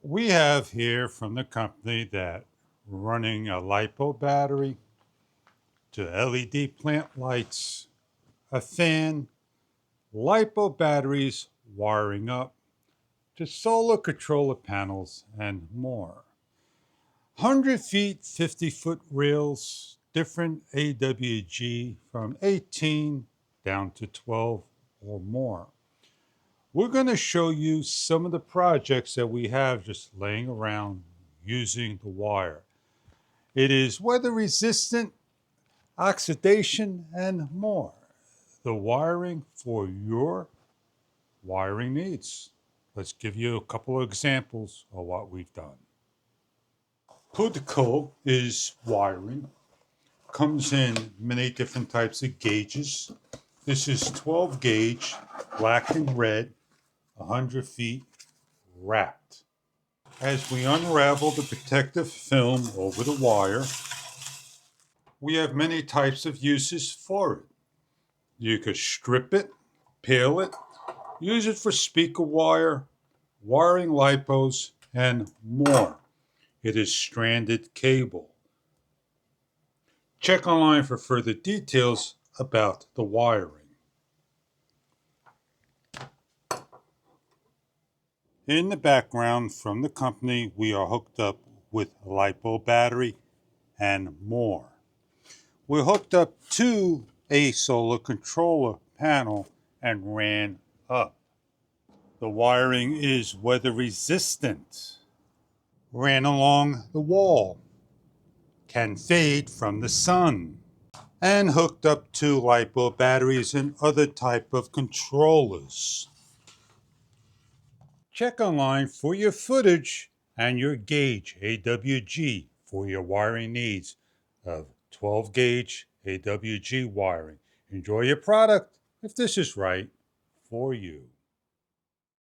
We have here from the company that running a LiPo battery to LED plant lights, a fan, LiPo batteries wiring up to solar controller panels and more. 100 feet, 50-foot rails, different AWG from 18 down to 12 or more. We're going to show you some of the projects that we have just laying around using the wire. It is weather resistant, oxidation, and more. The wiring for your wiring needs. Let's give you a couple of examples of what we've done. PUDKLE is wiring. Comes in many different types of gauges. This is 12 gauge, black and red, 100 feet, wrapped. As we unravel the protective film over the wire, we have many types of uses for it. You could strip it, peel it, use it for speaker wire, wiring LiPos, and more. It is stranded cable. Check online for further details about the wiring. In the background from the company, we are hooked up with a LiPo battery and more. We're hooked up to a solar controller panel and ran up. The wiring is weather resistant. Ran along the wall. Can fade from the sun. And hooked up to LiPo batteries and other type of controllers. Check online for your footage and your gauge AWG for your wiring needs of 12 gauge AWG wiring. Enjoy your product if this is right for you.